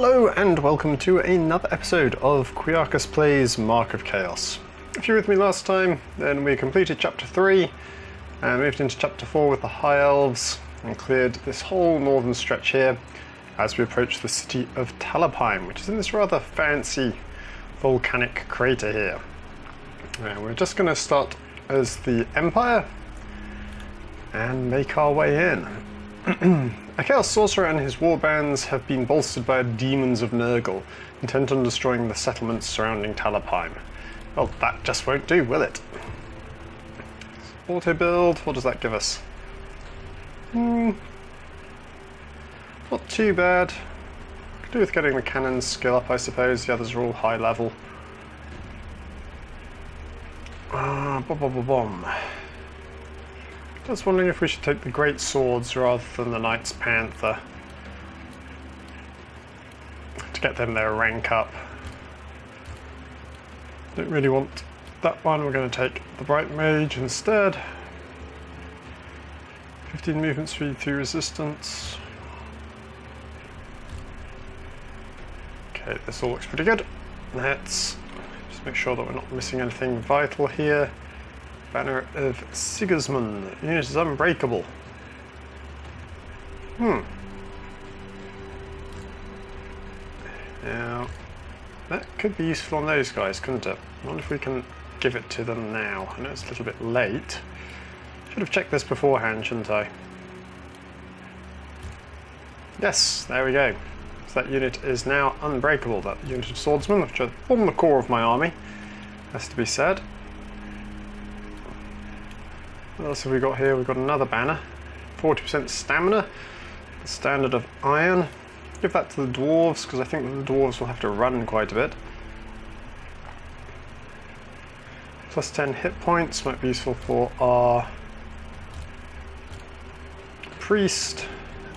Hello and welcome to another episode of Quiarcus Plays Mark of Chaos. If you were with me last time, then we completed chapter 3 and moved into chapter 4 with the High Elves and cleared this whole northern stretch here as we approach the city of Talabheim, which is in this rather fancy volcanic crater here. We're just going to start as the Empire and make our way in. A Chaos Sorcerer and his warbands have been bolstered by demons of Nurgle, intent on destroying the settlements surrounding Talabheim. Well, that just won't do, will it? Auto build, what does that give us? Not too bad. Could do with getting the cannons skill up, I suppose. The others are all high level. Just wondering if we should take the Great Swords rather than the Knight's Panther to get them their rank up. Don't really want that one, we're going to take the Bright Mage instead. 15 movement speed through resistance. Okay, this all looks pretty good. Let's just make sure that we're not missing anything vital here. Banner of Sigismund. Unit is unbreakable. Now, that could be useful on those guys, couldn't it? I wonder if we can give it to them now. I know it's a little bit late. Should have checked this beforehand, shouldn't I? Yes, there we go. So that unit is now unbreakable. That unit of swordsmen, which form the core of my army, has to be said. What else have we got here? We've got another banner. 40% stamina. The standard of iron. Give that to the dwarves, because I think that the dwarves will have to run quite a bit. Plus 10 hit points might be useful for our priest.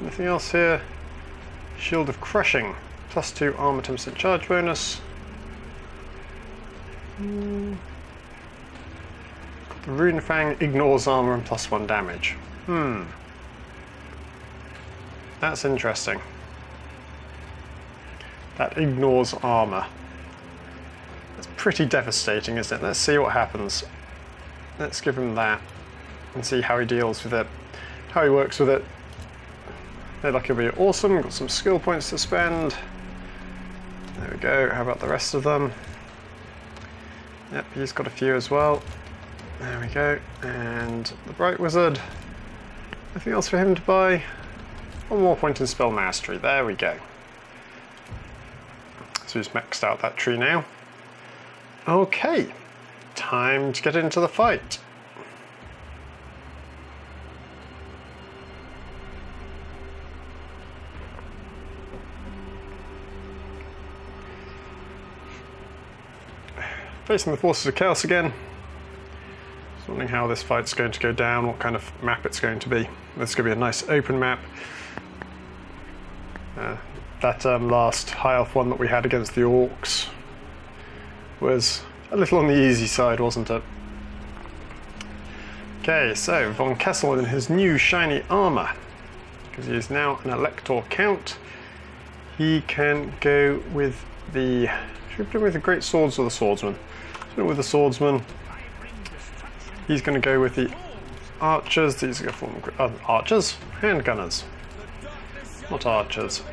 Anything else here? Shield of Crushing. Plus 2 armor 10% charge bonus. The Runefang ignores armor and plus 1 damage. That's interesting. That ignores armor. That's pretty devastating, isn't it? Let's see what happens. Let's give him that and see how he deals with it, how he works with it. They're lucky to be awesome. Got some skill points to spend. There we go. How about the rest of them? Yep, he's got a few as well. There we go, and the Bright Wizard. Anything else for him to buy? One more point in Spell Mastery, there we go. So he's maxed out that tree now. Okay, time to get into the fight. Facing the forces of Chaos again. Wondering how this fight's going to go down, what kind of map it's going to be. This is going to be a nice open map. That last high elf one that we had against the orcs was a little on the easy side, wasn't it? Okay, so Von Kessel in his new shiny armor, because he is now an Elector Count, he can go with the... Should we go with the Great Swords or the Swordsman? Let's go with the Swordsman. He's going to go with the archers. These are going to form archers, handgunners, not archers.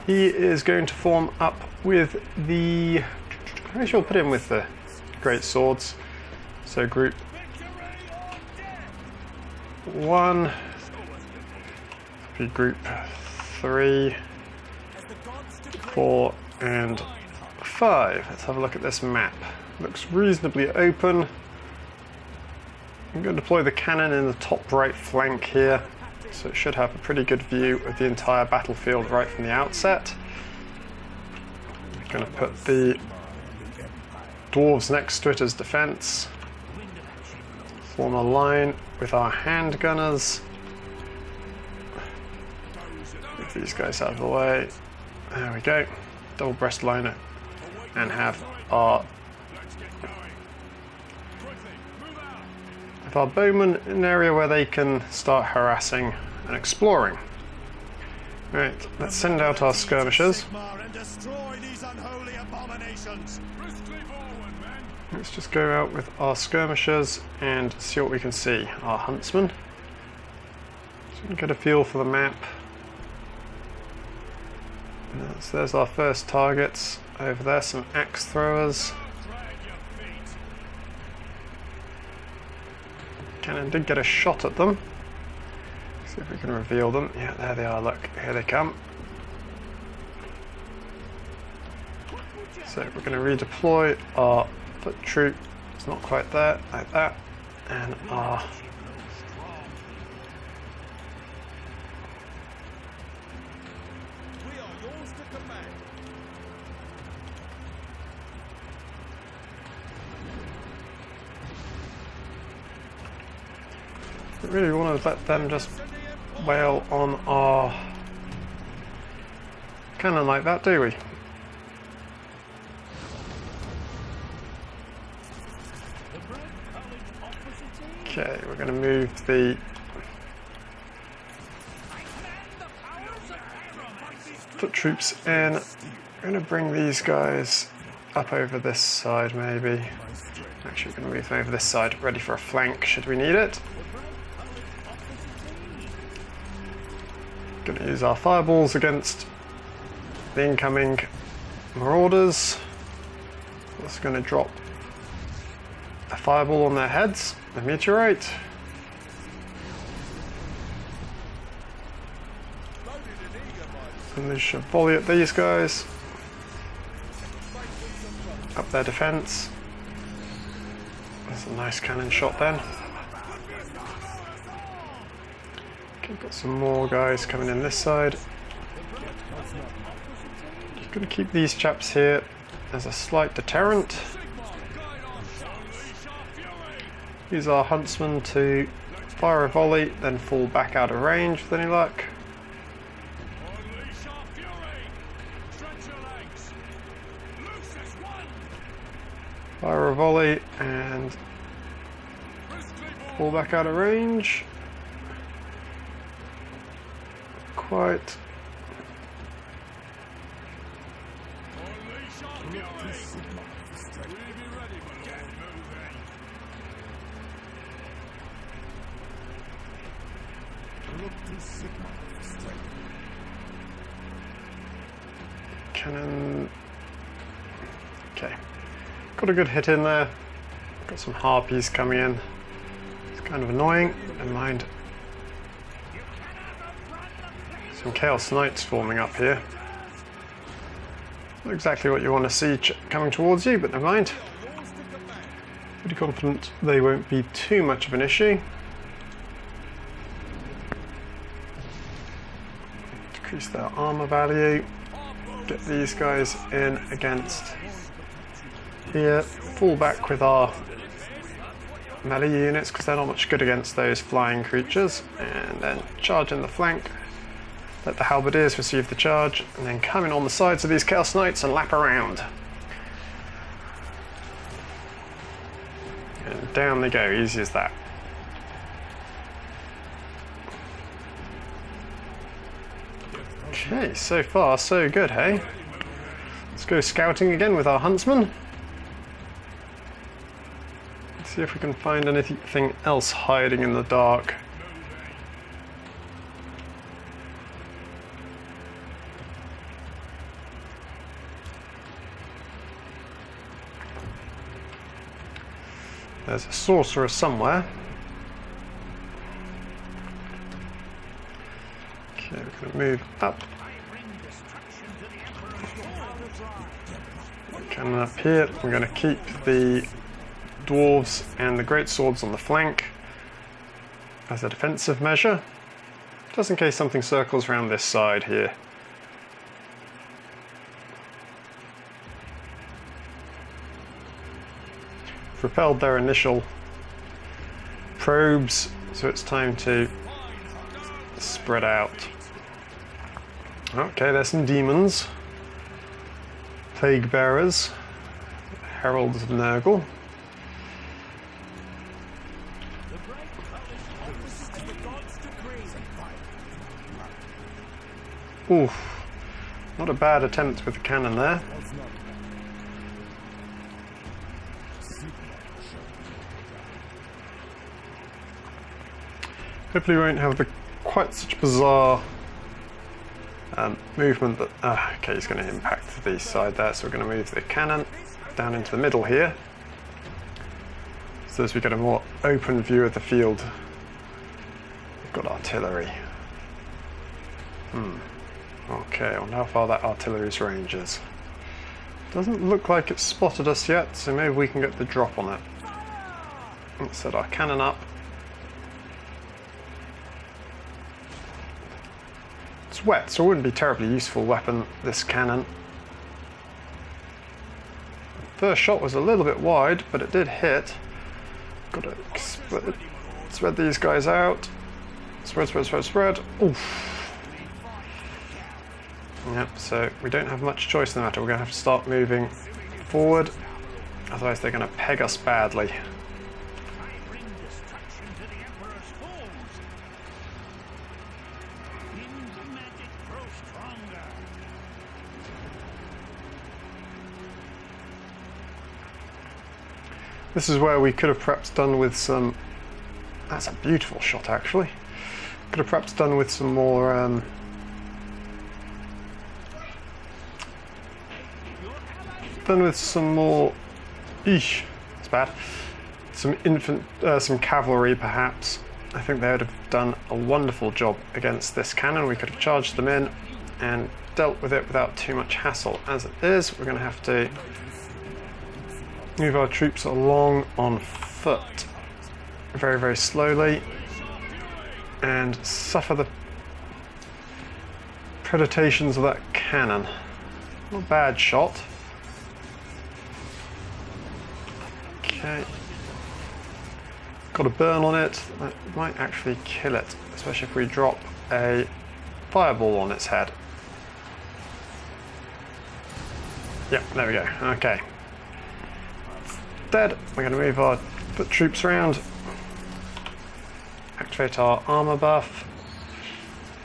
He is going to form up with the. I shall put him with the great swords. So group 1, group 3, 4, and 5. Let's have a look at this map. Looks reasonably open. I'm going to deploy the cannon in the top right flank here, so it should have a pretty good view of the entire battlefield right from the outset. I'm going to put the dwarves next to it as defense. Form a line with our handgunners. Get these guys out of the way. There we go. Double breast liner. And have our bowmen in an area where they can start harassing and exploring. Right, let's send out our skirmishers. Let's just go out with our skirmishers and see what we can see. Our huntsmen. So we can get a feel for the map. So there's our first targets. Over there, some axe throwers. Cannon did get a shot at them. See if we can reveal them. Yeah, there they are, look, here they come. So we're going to redeploy our foot troop. It's not quite there, like that. And our I really want to let them just wail on our cannon like that, do we? Okay, we're going to move the foot troops in. We're going to bring these guys up over this side maybe. Actually, we're going to move them over this side, ready for a flank should we need it. Going to use our fireballs against the incoming marauders. That's going to drop a fireball on their heads, a meteorite. And they should volley at these guys. Up their defense. That's a nice cannon shot then. Okay, got some more guys coming in this side. Just going to keep these chaps here as a slight deterrent. Use our huntsmen to fire a volley, then fall back out of range with any luck. Fire a volley and fall back out of range. Quite. Cannon. Okay, got a good hit in there. Got some harpies coming in. It's kind of annoying, but never mind. Some Chaos Knights forming up here. Not exactly what you want to see coming towards you, but never mind. Pretty confident they won't be too much of an issue. Decrease their armor value. Get these guys in against here. Fall back with our melee units because they're not much good against those flying creatures. And then charge in the flank. Let the halberdiers receive the charge, and then come in on the sides of these Chaos Knights and lap around. And down they go, easy as that. Okay, so far so good, hey? Let's go scouting again with our huntsmen. Let's see if we can find anything else hiding in the dark. There's a sorcerer somewhere. Okay, we're going to move up. Cannon up here. We're going to keep the dwarves and the great swords on the flank as a defensive measure, just in case something circles around this side here. Repelled their initial probes, so it's time to spread out. Okay, there's some demons, plague bearers, heralds of Nurgle. Oof. Not a bad attempt with the cannon there. Hopefully we won't have quite such bizarre movement that... okay, he's going to impact the side there, so we're going to move the cannon down into the middle here. So as we get a more open view of the field, we've got artillery. Okay, I wonder how far that artillery's range is. Doesn't look like it's spotted us yet, so maybe we can get the drop on it. Let's set our cannon up. It's wet, so it wouldn't be a terribly useful weapon, this cannon. First shot was a little bit wide, but it did hit. Got to spread these guys out. Spread, spread, spread, spread. Oof. Yep, so we don't have much choice in the matter. We're going to have to start moving forward, otherwise they're going to peg us badly. This is where we could have perhaps done with some... That's a beautiful shot, actually. Could have perhaps done with some more... Eesh, that's bad. Some cavalry, perhaps. I think they would have done a wonderful job against this cannon. We could have charged them in and dealt with it without too much hassle. As it is, we're going to have to move our troops along on foot very, very slowly and suffer the predations of that cannon. Not a bad shot. Okay. Got a burn on it. That might actually kill it, especially if we drop a fireball on its head. Yep, there we go. Okay. Dead. We're going to move our foot troops around, activate our armor buff,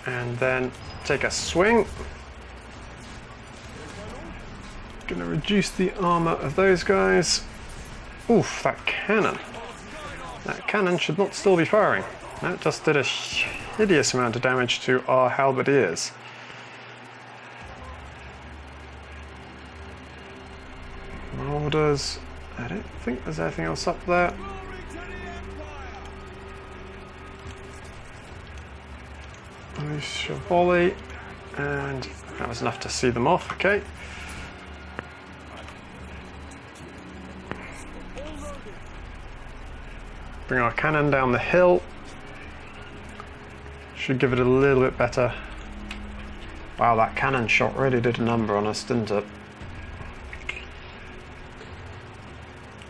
and then take a swing. Going to reduce the armor of those guys. Oof, that cannon. That cannon should not still be firing. That just did a hideous amount of damage to our halberdiers. Marauders. I don't think there's anything else up there. Loose your volley, and that was enough to see them off, okay. Bring our cannon down the hill. Should give it a little bit better. Wow, that cannon shot really did a number on us, didn't it?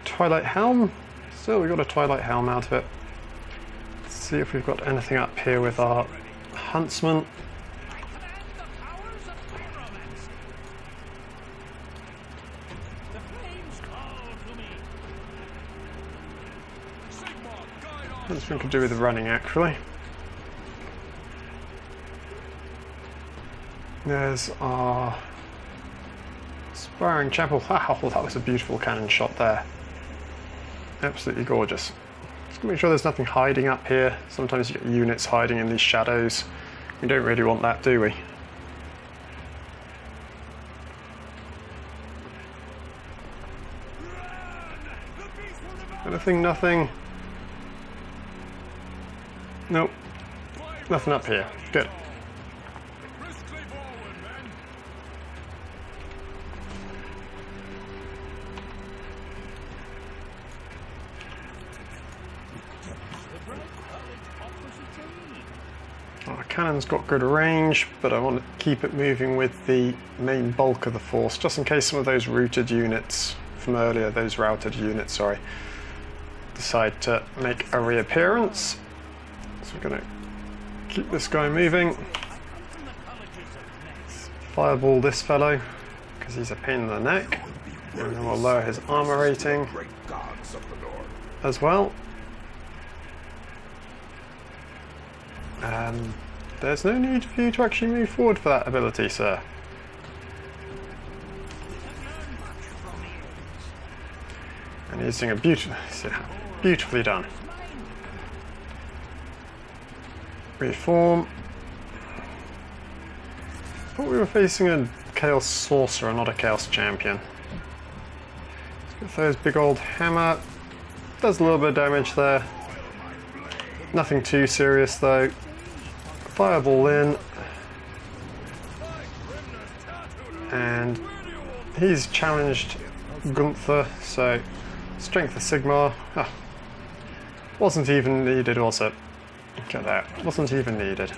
Twilight Helm. Still, we got a Twilight Helm out of it. Let's see if we've got anything up here with our huntsman. Huntsman could do with the running, actually. There's our Sparring Chapel. Wow, that was a beautiful cannon shot there. Absolutely gorgeous. Just make sure there's nothing hiding up here. Sometimes you get units hiding in these shadows. We don't really want that, do we? Anything, nothing. Nope. Nothing up here. Good. Our cannon's got good range, but I want to keep it moving with the main bulk of the force, just in case some of those routed units from earlier, sorry, decide to make a reappearance. So we're going to keep this guy moving. Fireball this fellow, because he's a pain in the neck. And then we'll lower his armor rating as well. There's no need for you to actually move forward for that ability, sir. And he's doing a beautifully done. Reform. Thought we were facing a Chaos Sorcerer, not a Chaos Champion. Let's get those big old hammer. Does a little bit of damage there. Nothing too serious though. Fireball in. And he's challenged Gunther, so Strength of Sigmar. Wasn't even needed, was it? Look at that. Wasn't even needed.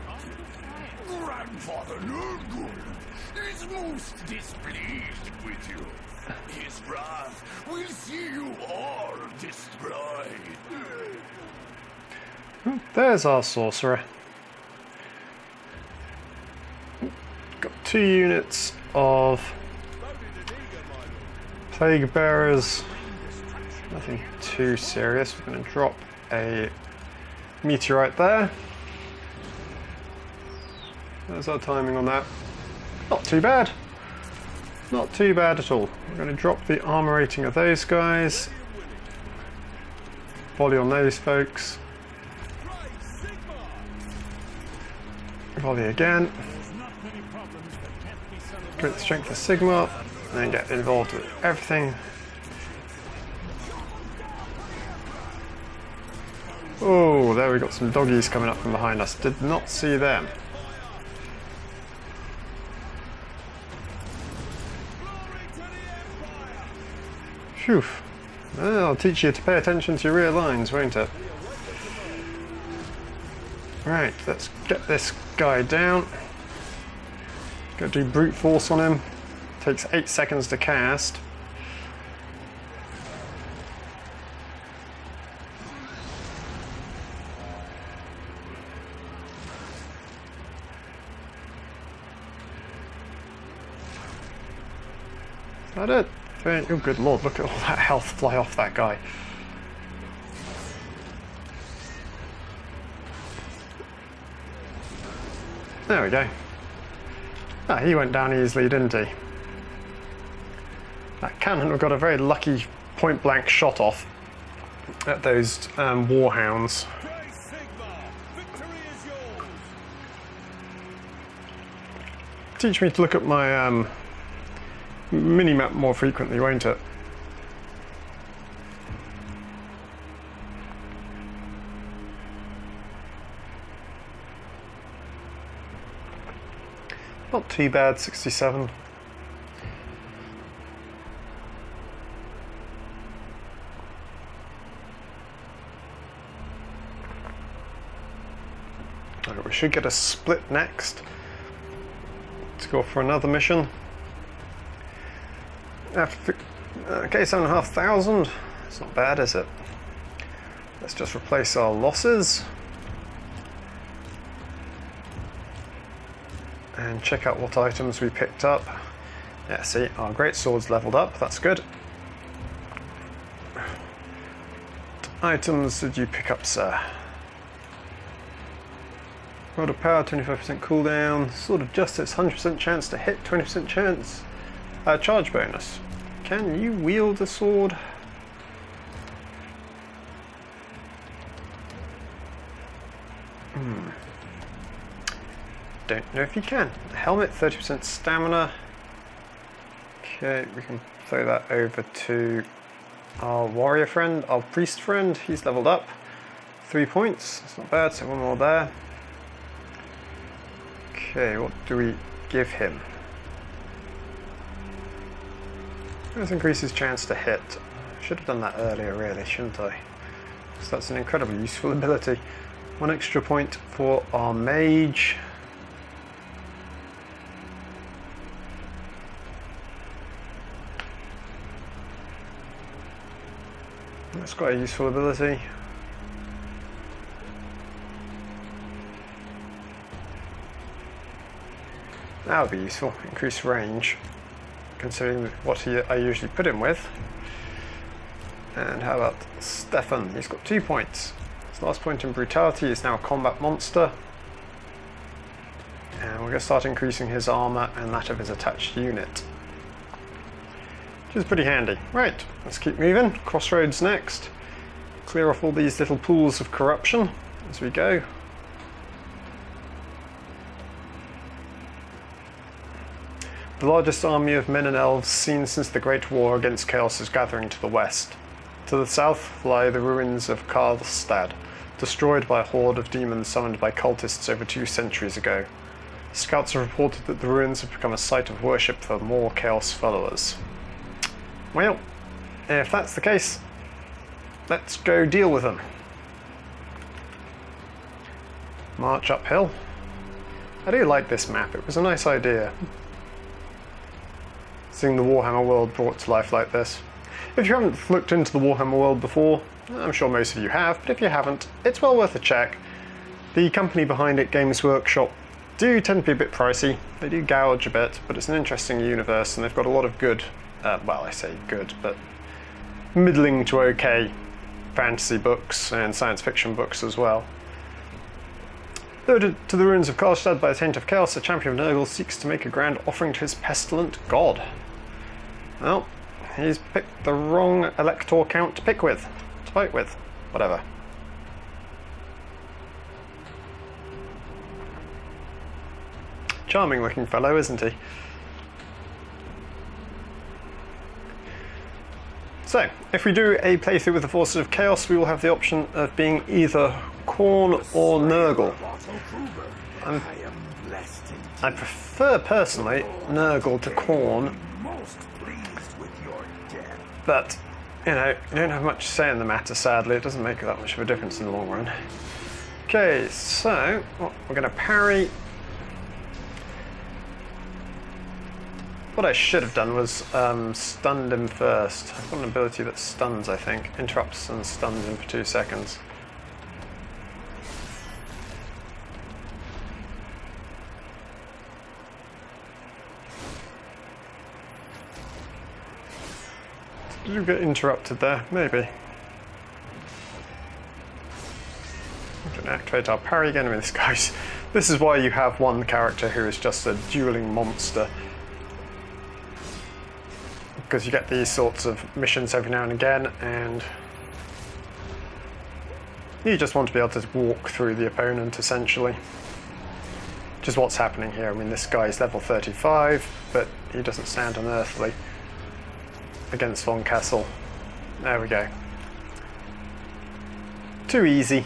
Grandfather Nurgle is most displeased with you. His wrath will see you all destroyed. There's our sorcerer. Got 2 units of Plague Bearers. Nothing too serious. We're going to drop a meteorite there. There's our timing on that. Not too bad. Not too bad at all. We're going to drop the armor rating of those guys. Volley on those folks. Volley again. Get the Strength of Sigma. And then get involved with everything. Oh, there we got some doggies coming up from behind us. Did not see them. Phew. Well, I'll teach you to pay attention to your rear lines, won't it? Right, let's get this guy down. Go do brute force on him. Takes 8 seconds to cast. Is that it? Oh good lord, look at all that health fly off that guy. There we go. Ah, he went down easily, didn't he? That cannon got a very lucky point blank shot off at those warhounds. Teach me to look at my mini-map more frequently, won't it? Not too bad, 67. Right, we should get a split next to go for another mission. After, okay, 7,500. It's not bad, is it? Let's just replace our losses. And check out what items we picked up. Yeah, see, our great sword's leveled up. That's good. What items did you pick up, sir? Rod of Power, 25% cooldown. Sword of Justice, 100% chance to hit, 20% chance. Charge bonus. Can you wield a sword? Don't know if you can. Helmet, 30% stamina. Okay, we can throw that over to our warrior friend, our priest friend. He's leveled up. 3 points. That's not bad, so 1 more there. Okay, what do we give him? Let's increase his chance to hit. Should have done that earlier, really, shouldn't I? So that's an incredibly useful ability. 1 extra point for our mage. That's quite a useful ability. That would be useful. Increase range, considering what I usually put him with. And how about Stefan? He's got 2 points. His last point in brutality is now a combat monster. And we're going to start increasing his armour and that of his attached unit, which is pretty handy. Right, let's keep moving. Crossroads next. Clear off all these little pools of corruption as we go. The largest army of men and elves seen since the Great War against Chaos is gathering to the west. To the south lie the ruins of Karlstad, destroyed by a horde of demons summoned by cultists over 2 centuries ago. Scouts have reported that the ruins have become a site of worship for more Chaos followers. Well, if that's the case, let's go deal with them. March uphill. I do like this map, it was a nice idea. Seeing the Warhammer world brought to life like this. If you haven't looked into the Warhammer world before, I'm sure most of you have, but if you haven't, it's well worth a check. The company behind it, Games Workshop, do tend to be a bit pricey. They do gouge a bit, but it's an interesting universe and they've got a lot of good, well, I say good, but middling to okay fantasy books and science fiction books as well. Lured to the ruins of Karlstad by the taint of chaos, the champion of Nurgle seeks to make a grand offering to his pestilent god. Well, he's picked the wrong elector count to pick with, to fight with, whatever. Charming looking fellow, isn't he? So, if we do a playthrough with the Forces of Chaos, we will have the option of being either Khorne or Nurgle. I prefer, personally, Nurgle to Khorne, but, you know, you don't have much to say in the matter, sadly. It doesn't make that much of a difference in the long run. Okay, so, we're going to parry. What I should have done was stunned him first. I've got an ability that stuns, I think. Interrupts and stuns him for 2 seconds. Did you get interrupted there? Maybe. I'm going to activate our parry again. I mean, this is why you have one character who is just a dueling monster. Because you get these sorts of missions every now and again, and you just want to be able to walk through the opponent, essentially. Which is what's happening here. I mean, this guy's level 35, but he doesn't stand unearthly against Von Kessel. There we go. Too easy.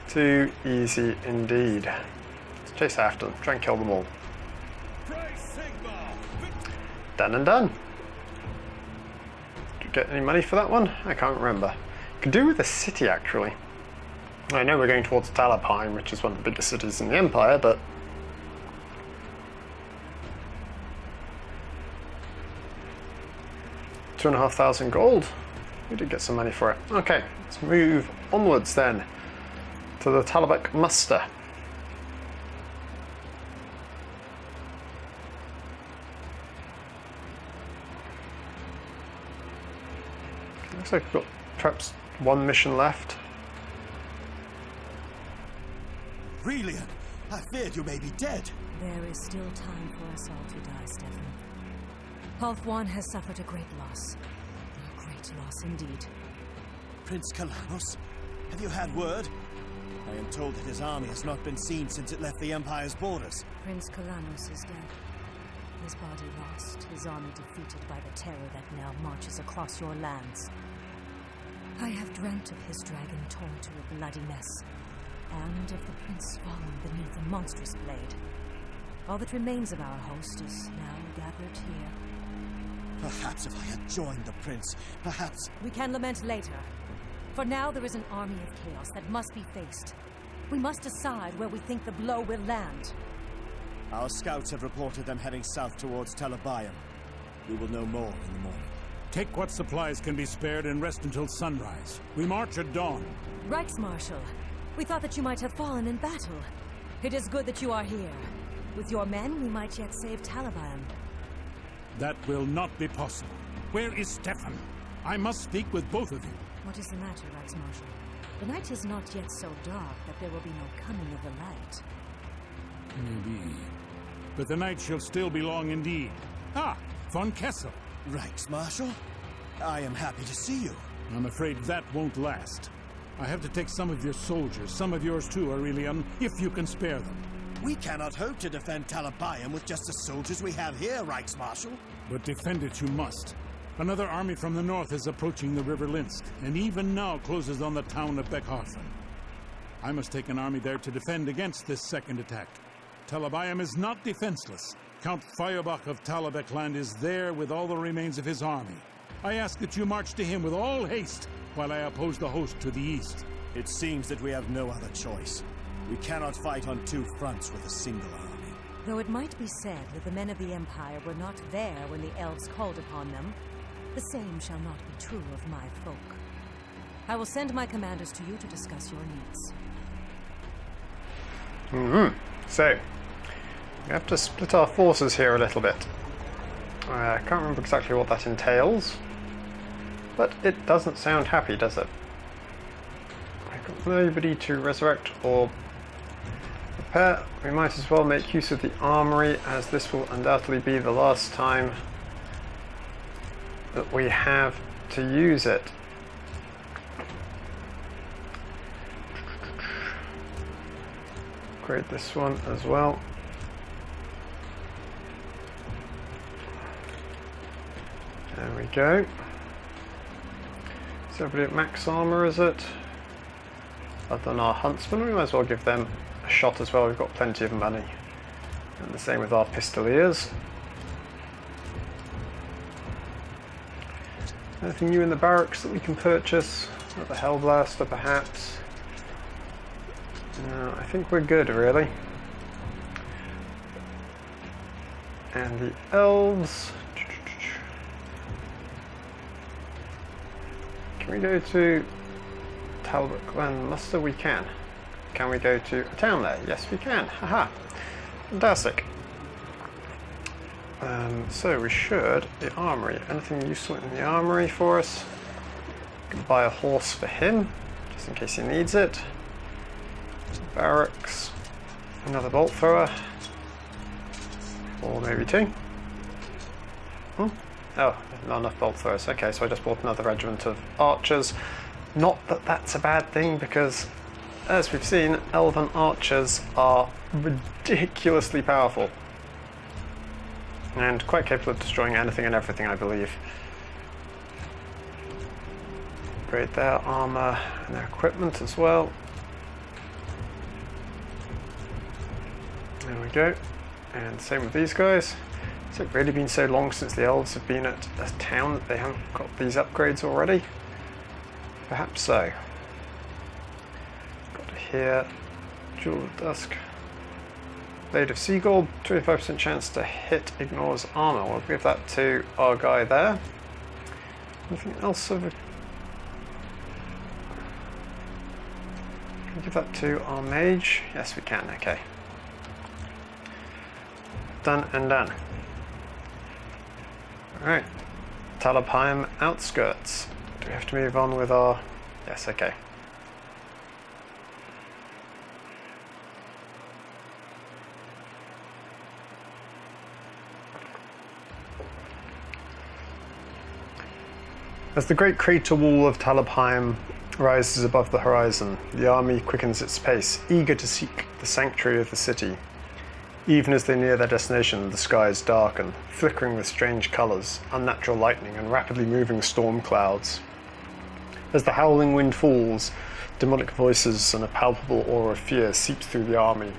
Too easy indeed. Let's chase after them, try and kill them all. Done and done. Did you get any money for that one? I can't remember. Could do with a city, actually. I know we're going towards Talabheim, which is one of the biggest cities in the Empire, but... $2,500 gold. We did get some money for it. Okay, let's move onwards then to the Talabheim muster. Looks like we've got perhaps one mission left. Relian, I feared you may be dead. There is still time for us all to die, Stefan. Halfwan has suffered a great loss. A great loss indeed. Prince Kalanos, have you had word? I am told that his army has not been seen since it left the Empire's borders. Prince Kalanos is dead. His body lost, his army defeated by the terror that now marches across your lands. I have dreamt of his dragon torn to a bloody mess, and of the prince fallen beneath a monstrous blade. All that remains of our host is now gathered here. Perhaps if I had joined the prince, perhaps... We can lament later. For now, there is an army of chaos that must be faced. We must decide where we think the blow will land. Our scouts have reported them heading south towards Talabheim. We will know more in the morning. Take what supplies can be spared and rest until sunrise. We march at dawn. Reichsmarshal, we thought that you might have fallen in battle. It is good that you are here. With your men, we might yet save Talabheim. That will not be possible. Where is Stefan? I must speak with both of you. What is the matter, Reichsmarshal? The night is not yet so dark that there will be no coming of the light. Maybe. But the night shall still be long indeed. Ah, von Kessel. Reichsmarshal? I am happy to see you. I'm afraid that won't last. I have to take some of your soldiers, some of yours too, Aurelian, if you can spare them. We cannot hope to defend Talabayam with just the soldiers we have here, Reichsmarshal. But defend it you must. Another army from the north is approaching the River Linsk, and even now closes on the town of Beckhofen. I must take an army there to defend against this second attack. Talabayam is not defenseless. Count Feuerbach of Talabekland is there with all the remains of his army. I ask that you march to him with all haste, while I oppose the host to the east. It seems that we have no other choice. We cannot fight on two fronts with a single army. Though it might be said that the men of the Empire were not there when the elves called upon them, the same shall not be true of my folk. I will send my commanders to you to discuss your needs. So, we have to split our forces here a little bit. I can't remember exactly what that entails, but it doesn't sound happy, does it? I've got nobody to resurrect or repair. We might as well make use of the armory, as this will undoubtedly be the last time that we have to use it. Upgrade this one as well. There we go. Is everybody at max armor, is it? Other than our huntsmen, we might as well give them a shot as well. We've got plenty of money. And the same with our pistoliers. Anything new in the barracks that we can purchase? Another Hellblaster perhaps? No, I think we're good really. And the elves. Can we go to Talbot Glen Muster? We can. Can we go to a town there? Yes we can. Haha. Fantastic. So we should, the armory, anything useful in the armory for us? We can buy a horse for him, just in case he needs it. Barracks, another bolt thrower, or maybe two. Oh, not enough bolt throwers. Okay, so I just bought another regiment of archers. Not that that's a bad thing, because as we've seen, elven archers are ridiculously powerful. And quite capable of destroying anything and everything, I believe. Upgrade their armor and their equipment as well. There we go. And same with these guys. Has it really been so long since the elves have been at a town that they haven't got these upgrades already? Perhaps so. Got here, Jewel of Dusk. Blade of Seagold, 25% chance to hit, ignores armor. We'll give that to our guy there. Anything else over? Can we give that to our mage? Yes, we can. Okay. Done and done. Alright. Talabayam outskirts. Do we have to move on with our... Yes, okay. As the great crater wall of Talabayam rises above the horizon, the army quickens its pace, eager to seek the sanctuary of the city. Even as they near their destination, the skies darken, flickering with strange colours, unnatural lightning, and rapidly moving storm clouds. As the howling wind falls, demonic voices and a palpable aura of fear seeps through the army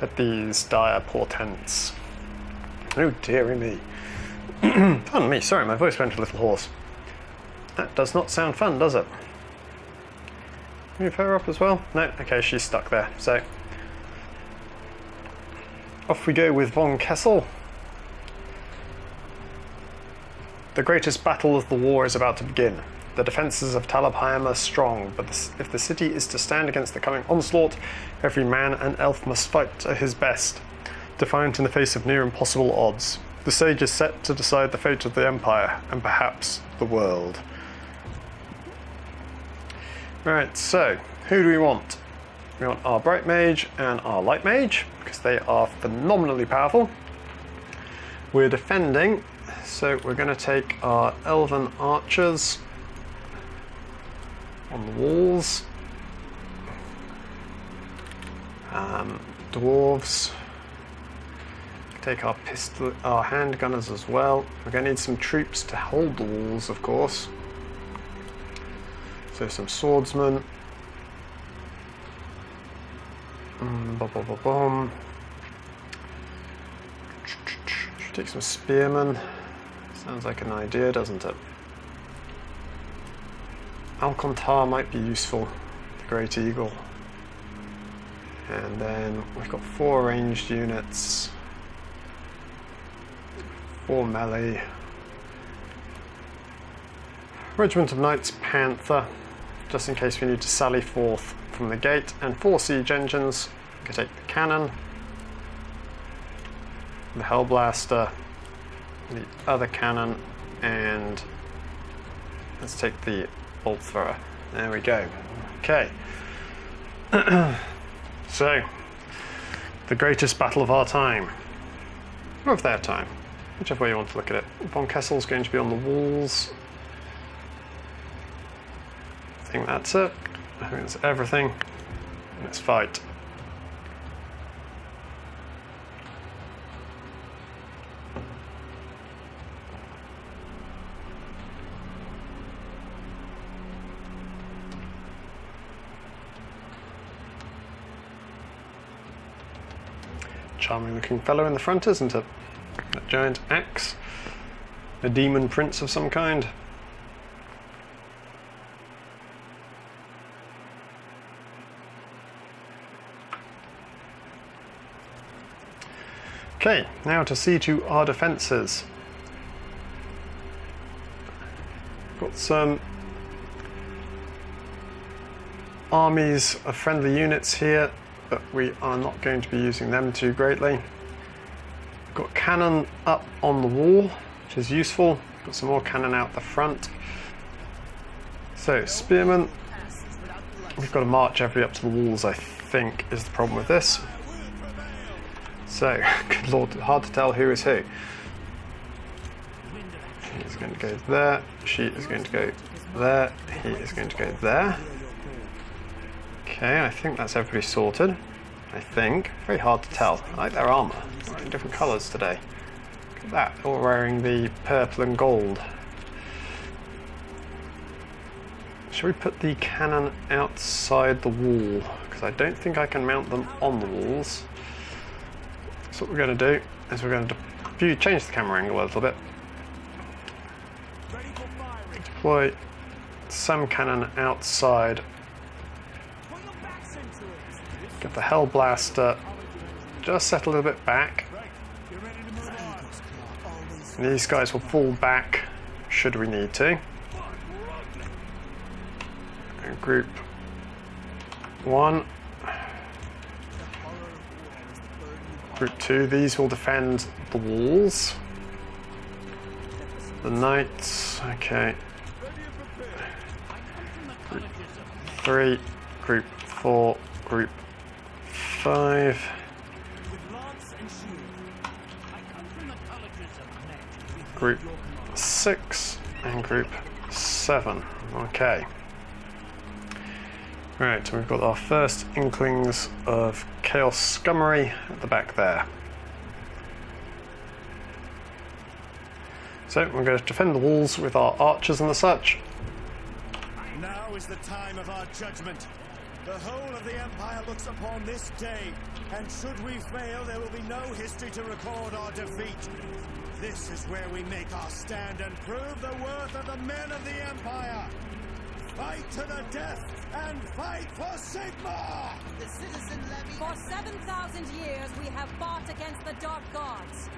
at these dire portents. Oh dearie me. Pardon me, sorry, my voice went a little hoarse. That does not sound fun, does it? Move her up as well? No, okay, she's stuck there, so... Off we go with von Kessel. The greatest battle of the war is about to begin. The defences of Talabayam are strong, but if the city is to stand against the coming onslaught, every man and elf must fight to his best, defiant in the face of near impossible odds. The stage is set to decide the fate of the Empire, and perhaps the world. Right, so, who do we want? We want our Bright Mage and our Light Mage, because they are phenomenally powerful. We're defending, so we're going to take our Elven Archers on the walls. Dwarves. Take our handgunners as well. We're going to need some troops to hold the walls, of course. So some swordsmen. Take some spearmen. Sounds like an idea, doesn't it? Alcantar might be useful. The Great Eagle. And then we've got 4 ranged units. 4 melee. Regiment of Knights Panther, just in case we need to sally forth from the gate, and 4 siege engines. We can take the cannon, the Hellblaster, the other cannon, and let's take the bolt thrower. There we go. Okay. So, the greatest battle of our time. Or of their time. Whichever way you want to look at it. Von Kessel's going to be on the walls. I think that's it. I think that's everything. Let's fight. Charming looking fellow in the front, isn't it? A giant axe. A demon prince of some kind. Okay, now to see to our defences. Got some armies of friendly units here, but we are not going to be using them too greatly. Got cannon up on the wall, which is useful. Got some more cannon out the front. So, spearmen. We've got to march everybody up to the walls, I think, is the problem with this. So, good lord, hard to tell who is who. He's going to go there, she is going to go there, he is going to go there. Okay, I think that's everybody sorted. I think. Very hard to tell. I like their armour. They're in different colours today. Look at that, all wearing the purple and gold. Shall we put the cannon outside the wall? Because I don't think I can mount them on the walls. So what we're going to do is we're going to change the camera angle a little bit. Deploy some cannon outside. Get the Hellblaster just set a little bit back. And these guys will fall back should we need to. And group 1. Group 2, these will defend the walls. The knights, okay. Group 3, group 4, group 5. Group 6 and group 7. Okay. Right, so we've got our first inklings of Chaos Scummery at the back there. So we're going to defend the walls with our archers and the such. Now is the time of our judgment. The whole of the Empire looks upon this day, and should we fail, there will be no history to record our defeat. This is where we make our stand and prove the worth of the men of the Empire. Fight to the death and fight for Sigmar! The citizen levy. For 7,000 years we have fought against the Dark Gods.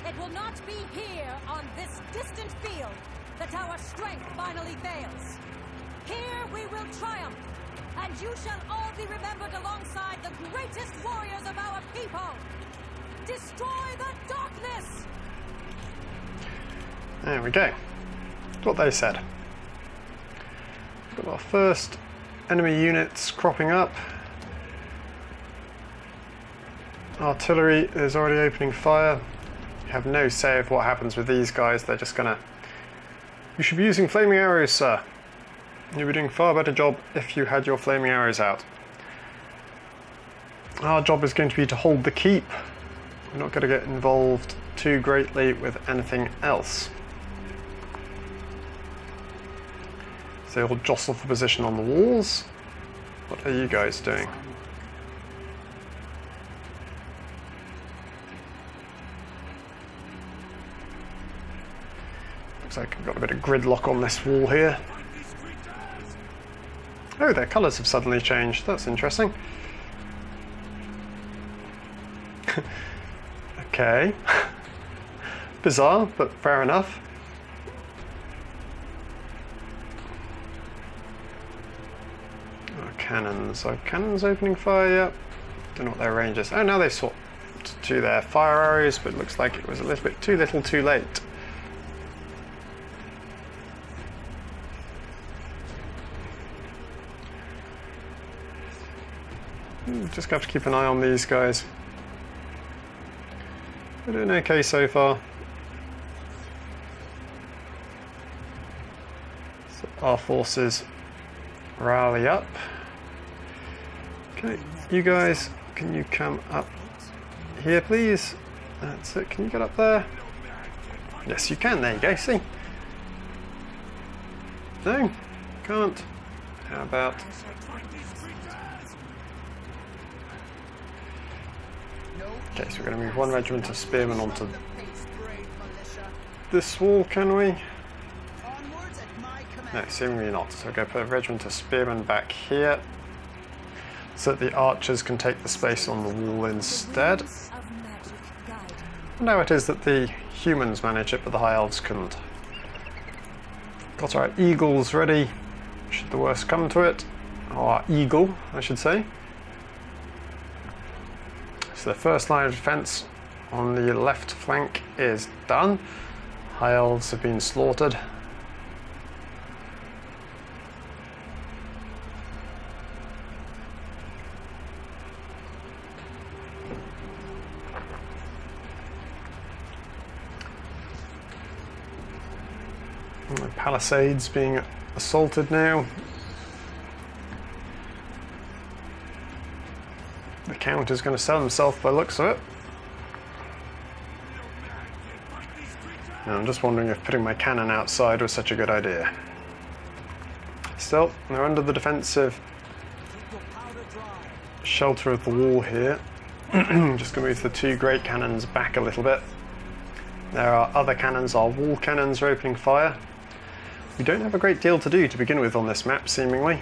It will not be here, on this distant field, that our strength finally fails. Here we will triumph, and you shall all be remembered alongside the greatest warriors of our people. Destroy the darkness! There we go. That's what they said. Got our first enemy units cropping up. Artillery is already opening fire. You have no say of what happens with these guys. They're just gonna... You should be using flaming arrows, sir. You'd be doing a far better job if you had your flaming arrows out. Our job is going to be to hold the keep. We're not going to get involved too greatly with anything else. So they'll jostle for position on the walls. What are you guys doing? Looks like I've got a bit of gridlock on this wall here. Oh, their colours have suddenly changed. That's interesting. Okay. Bizarre, but fair enough. Cannons. Are cannons opening fire yet? Don't know what their range is. Oh, now they've swapped to their fire arrows, but it looks like it was a little bit too little too late. Just have to keep an eye on these guys. We're doing okay so far. So our forces rally up. Okay, you guys, can you come up here please? That's it, can you get up there? Yes you can, there you go, see? No, can't. How about... Okay, so we're going to move one regiment of spearmen onto this wall, can we? No, seemingly not. So we're going to put a regiment of spearmen back here so that the archers can take the space on the wall instead. Now it is that the humans manage it, but the high elves couldn't. Got our eagles ready, should the worst come to it. Or our eagle, I should say. So the first line of defence on the left flank is done. High elves have been slaughtered. And the palisades being assaulted now. The Count is going to sell himself by the looks of it. Now I'm just wondering if putting my cannon outside was such a good idea. Still, they're under the defensive shelter of the wall here. Just going to move the two great cannons back a little bit. There are other cannons, our wall cannons are opening fire. We don't have a great deal to do to begin with on this map, seemingly.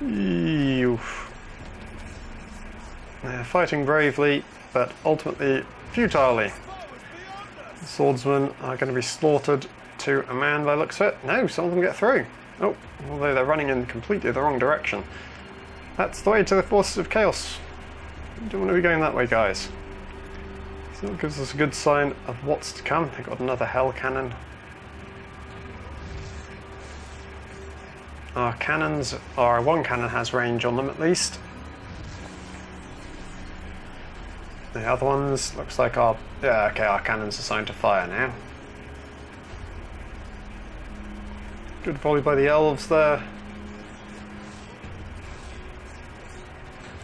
Oof. They're fighting bravely, but ultimately futilely. The swordsmen are going to be slaughtered to a man by the looks of it. No, some of them get through. Oh, although they're running in completely the wrong direction. That's the way to the forces of chaos. You don't want to be going that way, guys. So that gives us a good sign of what's to come. They've got another hell cannon. Our cannons, or one cannon has range on them at least. The other ones, looks like our cannons are starting to fire now. Good volley by the elves there.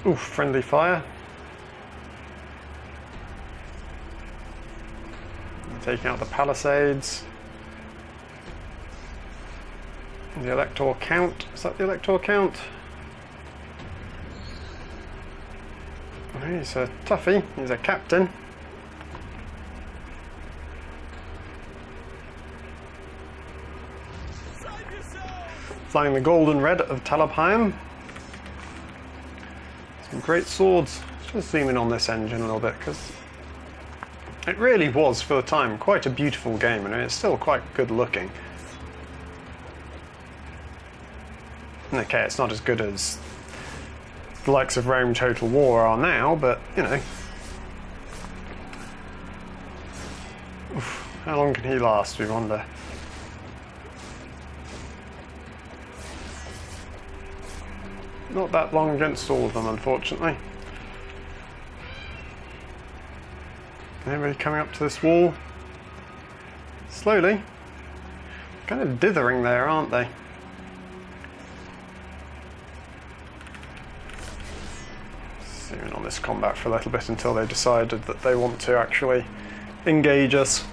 Oof, friendly fire. Taking out the palisades. The Elector Count. Is that the Elector Count? He's a toughie. He's a captain. Flying the golden red of Talabheim. Some great swords. Let's just zoom in on this engine a little bit because it really was, for the time, quite a beautiful game, and it's still quite good looking. Okay, it's not as good as the likes of Rome Total War are now, but, you know. Oof, how long can he last, we wonder? not that long against all of them, unfortunately. Anybody coming up to this wall? Slowly. Kind of dithering there, aren't they? Zooming on this combat for a little bit until they decided that they want to actually engage us.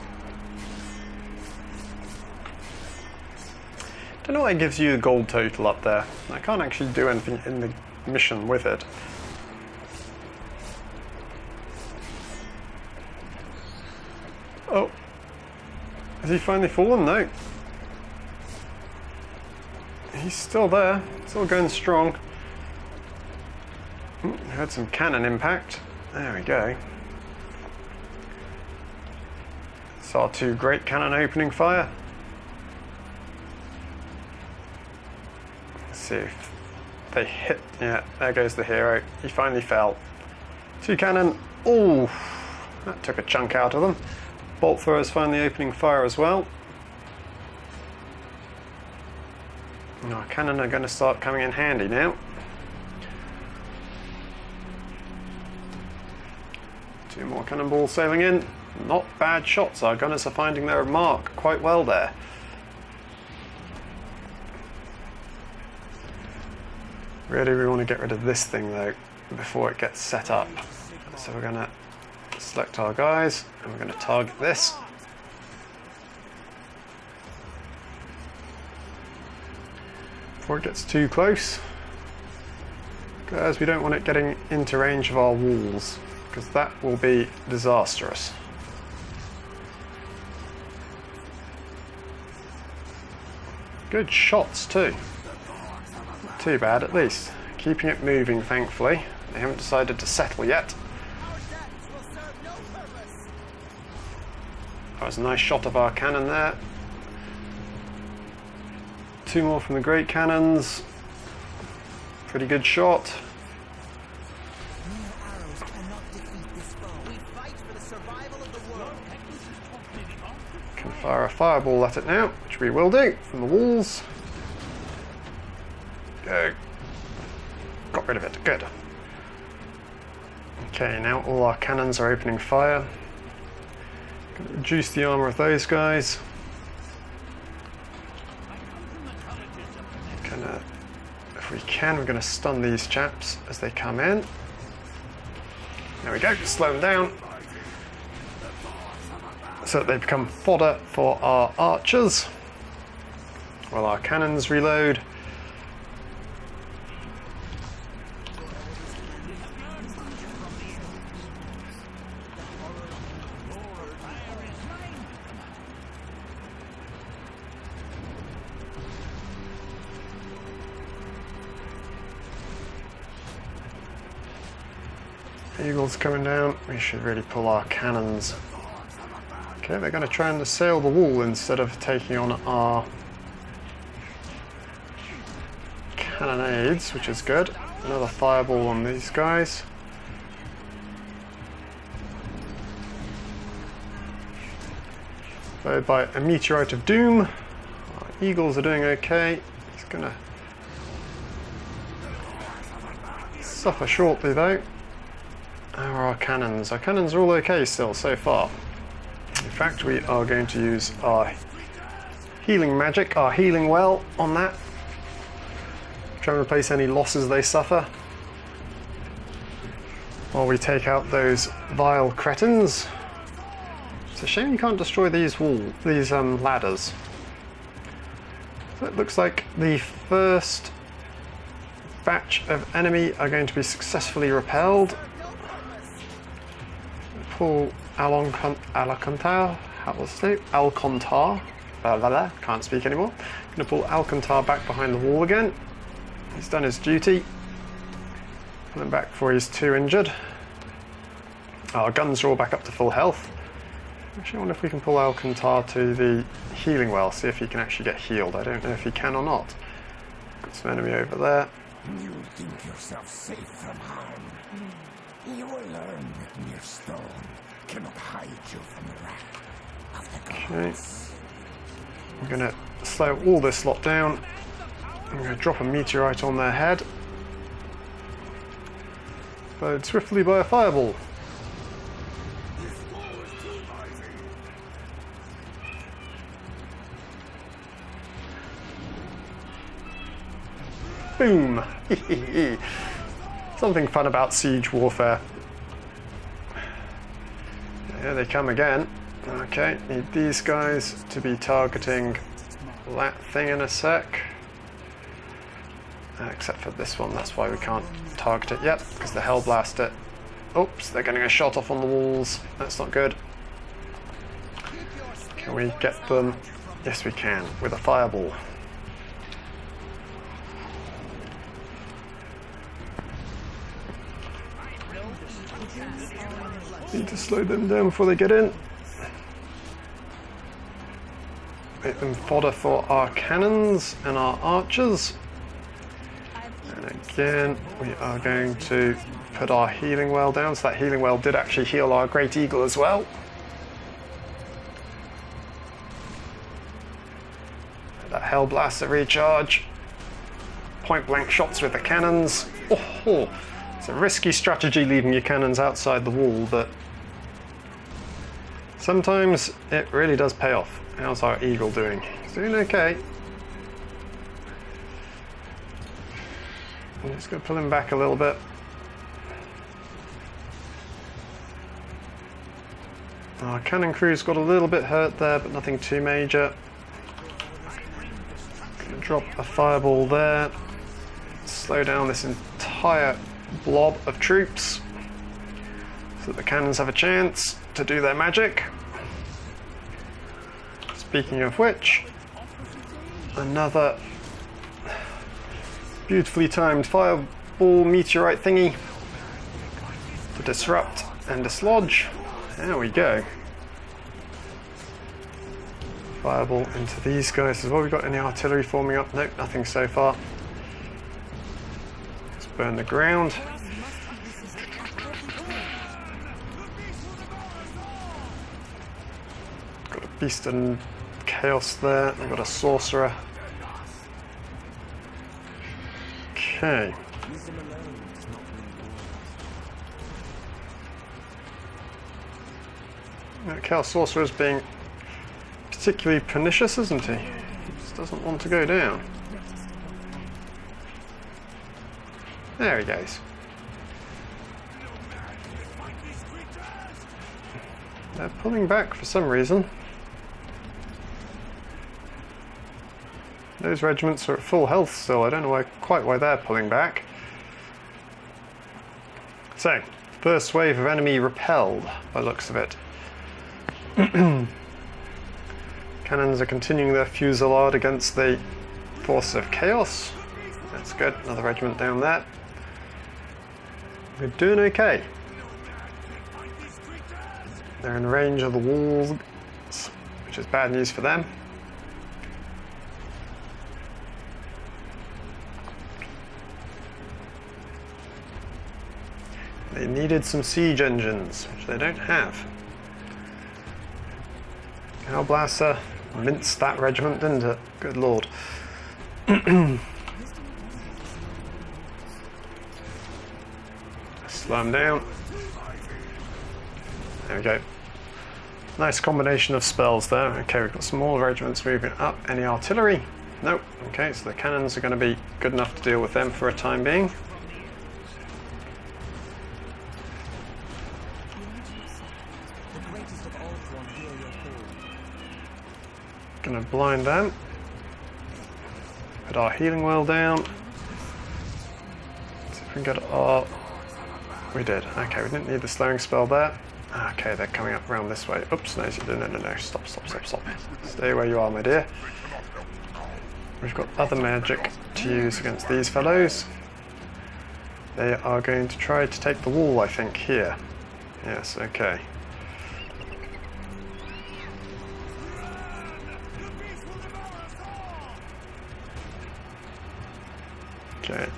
Don't know why it gives you a gold total up there. I can't actually do anything in the mission with it. Oh. Has he finally fallen? No. He's still there. Still going strong. Heard some cannon impact. There we go. Saw two great cannon opening fire. Let's see if they hit. Yeah, there goes the hero. He finally fell. Two cannon. Ooh, that took a chunk out of them. Bolt throwers finally opening fire as well. Our cannon are going to start coming in handy now. Two more cannonballs sailing in. Not bad shots. Our gunners are finding their mark quite well there. Really, we want to get rid of this thing though before it gets set up. So we're going to select our guys and we're going to target this. Before it gets too close, because we don't want it getting into range of our walls, because that will be disastrous. Good shots too. Not too bad at least. Keeping it moving, thankfully. They haven't decided to settle yet. That was a nice shot of our cannon there. Two more from the great cannons. Pretty good shot. Can fire a fireball at it now, which we will do from the walls. Go. Got rid of it. Good. Okay, now all our cannons are opening fire. Gonna reduce the armor of those guys. If we can, we're going to stun these chaps as they come in. There we go, slow them down. So that they become fodder for our archers. While our cannons reload. Eagles coming down, we should really pull our cannons. Okay, they're going to try and assail the wall instead of taking on our cannonades, which is good. Another fireball on these guys. Followed by a meteorite of doom. Our eagles are doing okay. He's going to suffer shortly though. How are our cannons? Our cannons are all okay still so far. In fact, we are going to use our healing magic, our healing well on that. Try and replace any losses they suffer. While we take out those vile cretins. It's a shame you can't destroy these ladders. So it looks like the first batch of enemy are going to be successfully repelled. Pull Alcantar, can't speak anymore. Going to pull Alcantar back behind the wall again. He's done his duty. Pull him back before he's too injured. Our guns are all back up to full health. Actually, I wonder if we can pull Alcantar to the healing well, see if he can actually get healed. I don't know if he can or not. Got some enemy over there. You think yourself safe from harm. You will learn that mere stone cannot hide you from the wrath of the gods. Okay. I'm going to slow all this lot down. I'm going to drop a meteorite on their head. followed swiftly by a fireball. Boom! Something fun about siege warfare. Here they come again. Okay, need these guys to be targeting that thing in a sec. Except for this one, that's why we can't target it yet, because the hell blast it. Oops, they're getting a shot off on the walls. That's not good. Can we get them? Yes, we can, with a fireball. Need to slow them down before they get in. Make them fodder for our cannons and our archers. And again, we are going to put our healing well down. So that healing well did actually heal our Great Eagle as well. That Hell Blaster recharge. Point blank shots with the cannons. Oh, it's a risky strategy leaving your cannons outside the wall, but sometimes it really does pay off. How's our Eagle doing? He's doing okay. I'm just going to pull him back a little bit. Our cannon crew's got a little bit hurt there, but nothing too major. Going to drop a fireball there. Slow down this entire blob of troops so that the cannons have a chance to do their magic. Speaking of which, another beautifully timed fireball meteorite thingy to disrupt and dislodge. There we go. Fireball into these guys as well. We got any artillery forming up? Nope, nothing so far. Let's burn the ground. Got a beast and chaos there. We've got a sorcerer. Okay. That Chaos Sorcerer is being particularly pernicious, isn't he? He just doesn't want to go down. There he goes. They're pulling back for some reason. Those regiments are at full health still. I don't know quite why they're pulling back. So, first wave of enemy repelled by the looks of it. Cannons are continuing their fusillade against the force of chaos. That's good. Another regiment down there. We're doing okay. They're in range of the walls, which is bad news for them. They needed some siege engines, which they don't have. Hell Blaster minced that regiment, didn't it? Good lord. Slow them down. There we go. Nice combination of spells there. Okay, we've got some more regiments moving up. Any artillery? Nope. Okay, so the cannons are going to be good enough to deal with them for a time being. Gonna blind them. Put our healing well down. See if we can get our... We did. Okay, we didn't need the slowing spell there. Okay, they're coming up around this way. Oops, no. Stop. Stay where you are, my dear. We've got other magic to use against these fellows. They are going to try to take the wall, I think, here. Yes, okay. Okay,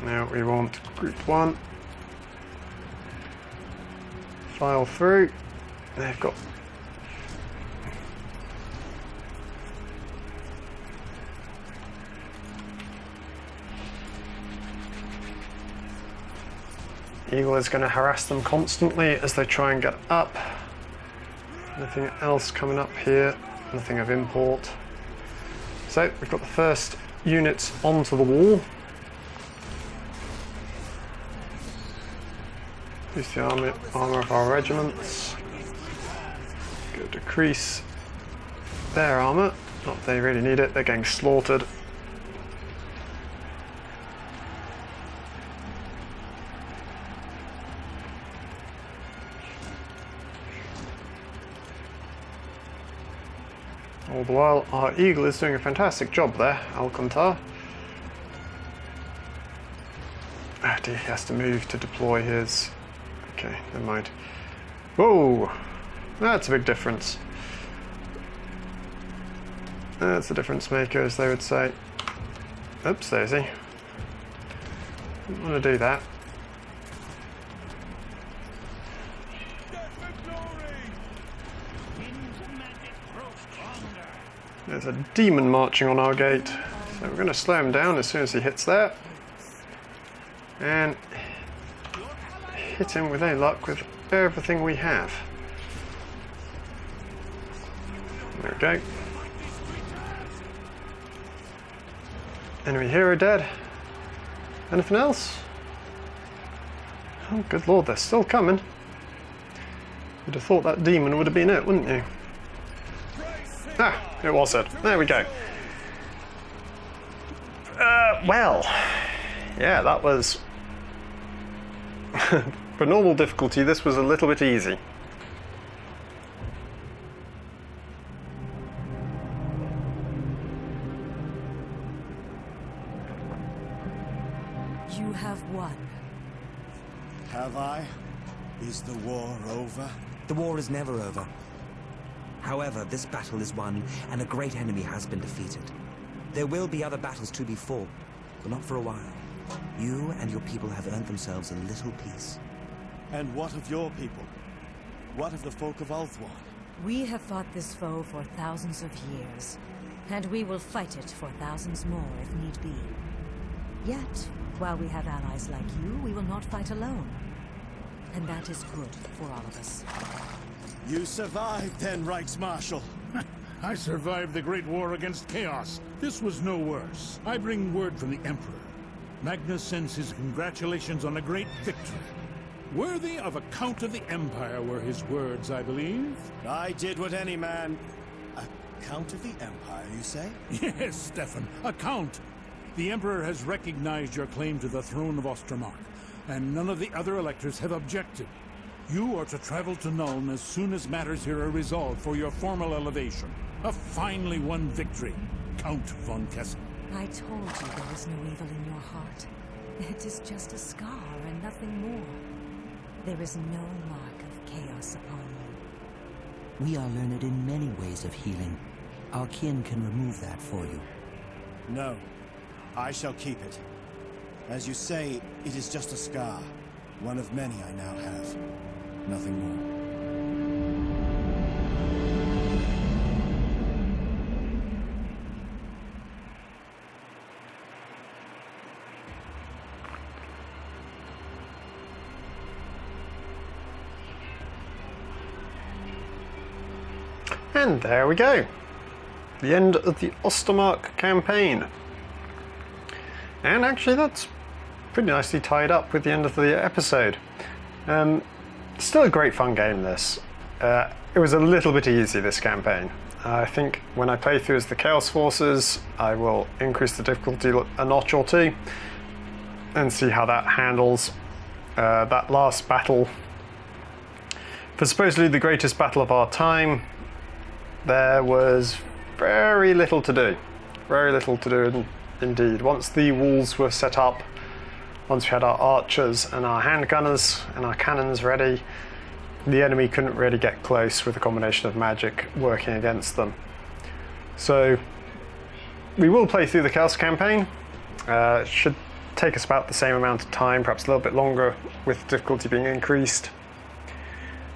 now we want group 1. File through. They've got... Eagle is going to harass them constantly as they try and get up. Nothing else coming up here, nothing of import. So we've got the first units onto the wall. Use the armour of our regiments. Go decrease their armour. Not that they really need it, they're getting slaughtered. All the while, our Eagle is doing a fantastic job there, Alcantar. Ah, he has to move to deploy his... Okay, never mind. Whoa! That's a big difference. That's a difference maker, as they would say. Oops, Daisy. Didn't want to do that. There's a demon marching on our gate, so we're going to slow him down as soon as he hits there. And hit him with any luck with everything we have. There we go. Enemy hero dead. Anything else? Oh, good lord, they're still coming. You'd have thought that demon would have been it, wouldn't you? Ah, it was it. There we go. Well, yeah, that was... For normal difficulty, this was a little bit easy. You have won. Have I? Is the war over? The war is never over. However, this battle is won, and a great enemy has been defeated. There will be other battles to be fought, but not for a while. You and your people have earned themselves a little peace. And what of your people? What of the folk of Ulthuan? We have fought this foe for thousands of years, and we will fight it for thousands more if need be. Yet, while we have allies like you, we will not fight alone. And that is good for all of us. You survived then, Reichsmarschall. I survived the Great War against Chaos. This was no worse. I bring word from the Emperor. Magnus sends his congratulations on a great victory. Worthy of a Count of the Empire were his words, I believe. I did what any man... A Count of the Empire, you say? Yes, Stefan, a Count. The Emperor has recognized your claim to the throne of Ostermark, and none of the other electors have objected. You are to travel to Nuln as soon as matters here are resolved for your formal elevation. A finely won victory, Count von Kessel. I told you there is no evil in your heart. It is just a scar and nothing more. There is no mark of chaos upon you. We are learned in many ways of healing. Our kin can remove that for you. No. I shall keep it. As you say, it is just a scar. One of many I now have. Nothing more. And there we go. The end of the Ostermark campaign. And actually that's pretty nicely tied up with the end of the episode. Still a great fun game, this. It was a little bit easy, this campaign. I think when I play through as the Chaos Forces, I will increase the difficulty a notch or two and see how that handles that last battle. For supposedly the greatest battle of our time, there was very little to do. Very little to do indeed. Once the walls were set up, once we had our archers and our handgunners and our cannons ready, the enemy couldn't really get close with a combination of magic working against them. So we will play through the Chaos campaign. It should take us about the same amount of time, perhaps a little bit longer with difficulty being increased.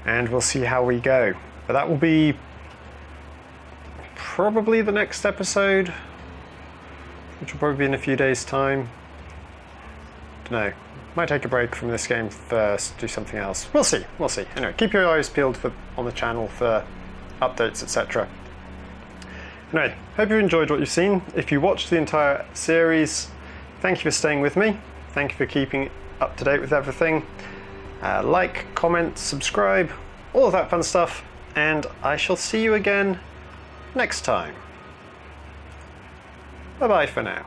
And we'll see how we go. But that will be probably the next episode, which will probably be in a few days' time. Don't know. Might take a break from this game first, do something else. We'll see, we'll see. Anyway, keep your eyes peeled on the channel for updates, etc. Anyway, hope you enjoyed what you've seen. If you watched the entire series, thank you for staying with me. Thank you for keeping up to date with everything. Like, comment, subscribe, all of that fun stuff, and I shall see you again next time. Bye bye for now.